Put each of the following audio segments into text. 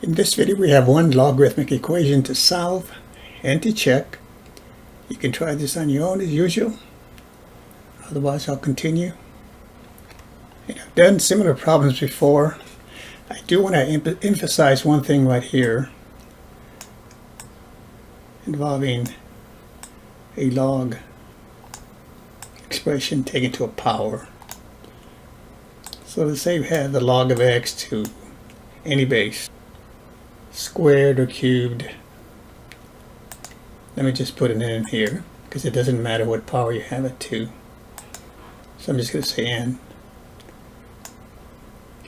In this video we have one logarithmic equation to solve and to check. You can try this on your own as usual. Otherwise I'll continue. I've done similar problems before. I do want to emphasize one thing right here involving a log expression taken to a power. So let's say we have the log of x to any base, squared or cubed. Let me just put it in here because it doesn't matter what power you have it to. So I'm just going to say n.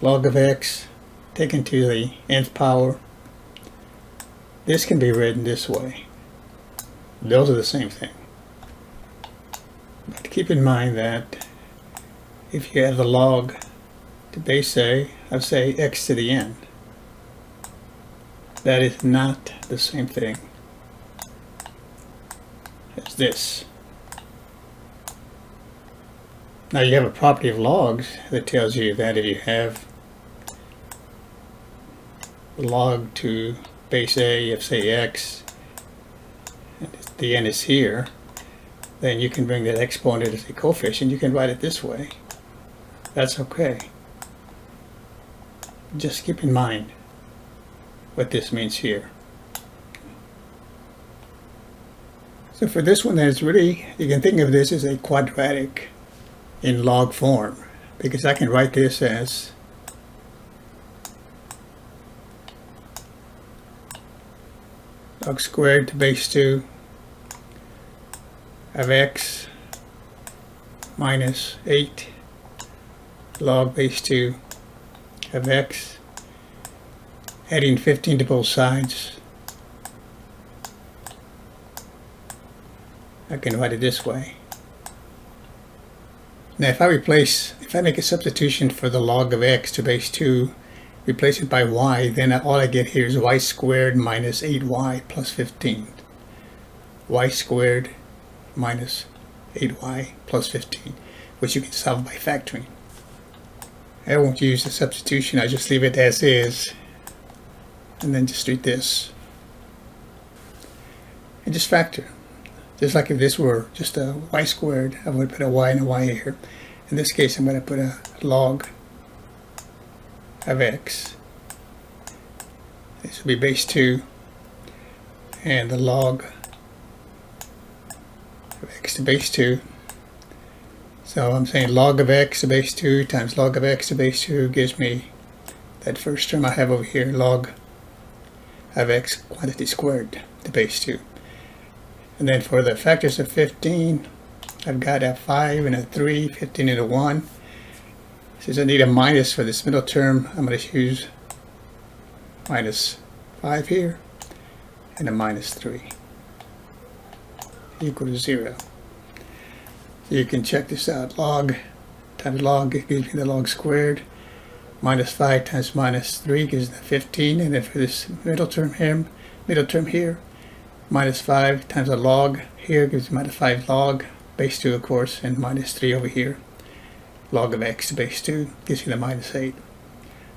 Log of x taken to the nth power. This can be written this way. Those are the same thing. But keep in mind that if you have the log to base a of say x to the n, that is not the same thing as this. Now you have a property of logs that tells you that if you have the log to base a of say x, and the n is here, then you can bring that exponent as a coefficient. You can write it this way. That's okay. Just keep in mind what this means here. So for this one, there's really, you can think of this as a quadratic in log form, because I can write this as log squared to base 2 of x minus 8 log base 2 of x, adding 15 to both sides. I can write it this way. Now if I make a substitution for the log of x to base 2, replace it by y, then all I get here is y squared minus 8y plus 15. Y squared minus 8y plus 15, which you can solve by factoring. I won't use the substitution, I just leave it as is, and then just treat this. And just factor. Just like if this were just a y squared, I would put a y and a y here. In this case, I'm going to put a log of x. This will be base 2, and the log of x to base 2. So I'm saying log of x to base 2 times log of x to base 2 gives me that first term I have over here, log of x quantity squared to base 2. And then for the factors of 15, I've got a 5 and a 3, 15 and a 1. Since I need a minus for this middle term, I'm going to use minus 5 here and a minus 3 equal to 0. So you can check this out. Log times log gives me the log squared. Minus 5 times minus 3 gives me 15. And then for this middle term here, minus 5 times a log here gives me minus 5 log, base 2 of course, and minus 3 over here. Log of x to base 2 gives me the minus 8.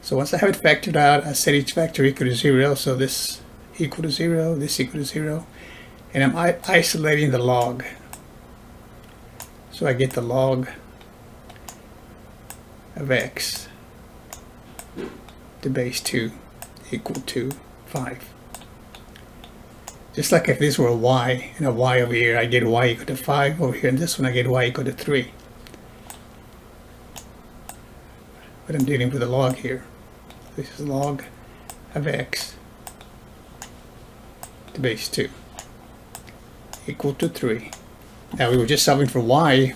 So once I have it factored out, I set each factor equal to 0. So this equal to 0, this equal to 0. And I'm isolating the log. So I get the log of x to base 2 equal to 5. Just like if this were a y and a y over here, I get y equal to 5 over here, and this one I get y equal to 3. But I'm dealing with a log here. This is log of x to base 2 equal to 3. Now we were just solving for y.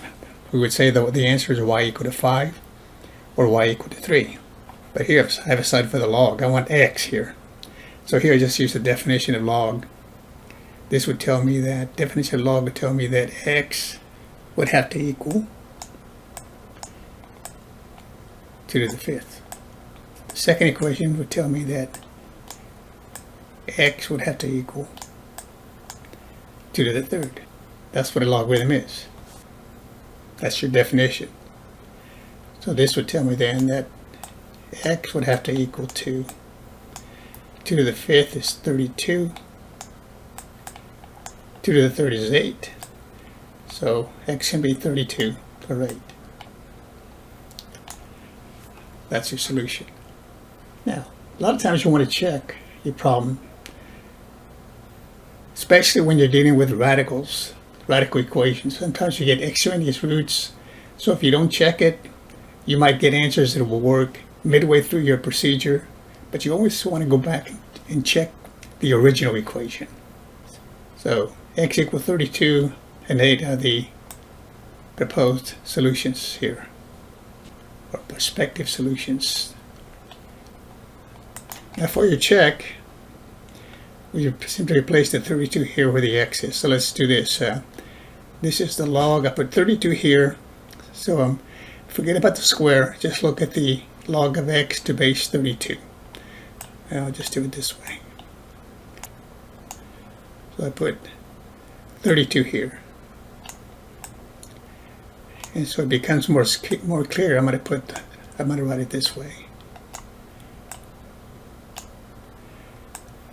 We would say that the answer is y equal to 5 or y equal to 3. But here I have a side for the log. I want x here. So here I just use the definition of log. This would tell me that, definition of log would tell me that x would have to equal 2 to the 5th. The second equation would tell me that x would have to equal 2 to the 3rd. That's what a logarithm is. That's your definition. So this would tell me then that x would have to equal to 2 to the 5th is 32. 2 to the 3rd is 8. So x can be 32 or 8. That's your solution. Now, a lot of times you want to check your problem, especially when you're dealing with radicals, radical equations. Sometimes you get extraneous roots. So if you don't check it, you might get answers that will work midway through your procedure, but you always want to go back and check the original equation. So x equals 32 and 8 are the proposed solutions here, or prospective solutions. Now for your check, we simply replace the 32 here where the x is. So let's do this. This is the log. I put 32 here. So forget about the square. Just look at the log of x to base 32. And I'll just do it this way. So I put 32 here. And so it becomes more clear. I'm going to write it this way.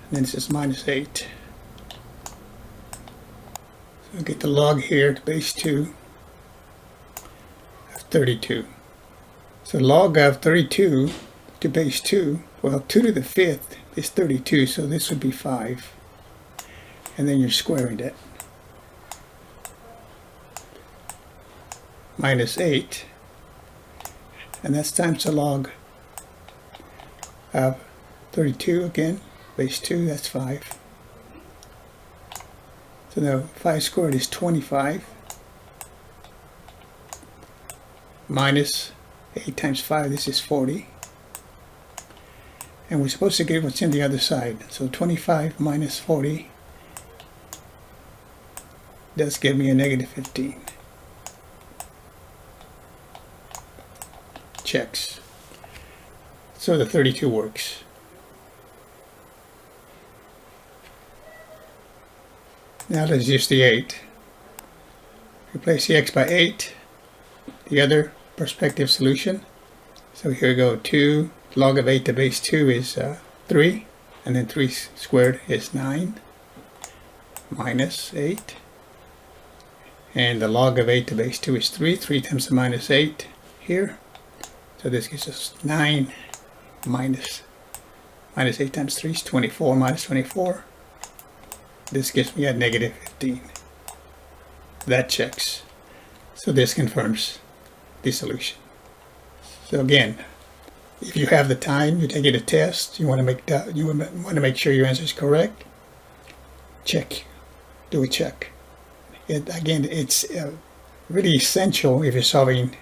And then this is minus 8. So I get the log here to base 2 of 32. So log of 32 to base 2, well, 2 to the 5th is 32, so this would be 5. And then you're squaring it. Minus 8, and that's times the log of 32 again, base 2, that's 5. So now 5 squared is 25, minus 8 times 5, this is 40. And we're supposed to get what's in the other side. So 25 minus 40 does give me a negative 15. Checks. So the 32 works. Now let's use the 8. Replace the x by 8, the other prospective solution. So here we go, 2 log of 8 to base 2 is 3, and then 3 squared is 9, minus 8. And the log of 8 to base 2 is 3, 3 times the minus 8 here. So this gives us 9 minus 8 times 3 is 24, minus 24. This gives me a negative 15. That checks. So this confirms the solution. So again, if you have the time, you take it a test, you want to make sure your answer is correct, check. Do a check. Again, it's really essential if you're solving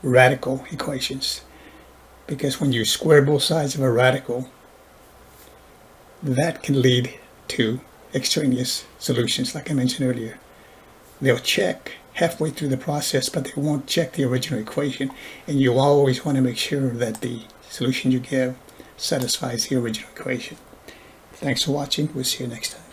radical equations, because when you square both sides of a radical, that can lead to extraneous solutions, like I mentioned earlier. They'll check halfway through the process, but they won't check the original equation, and you always want to make sure that the solution you give satisfies the original equation. Thanks for watching. We'll see you next time.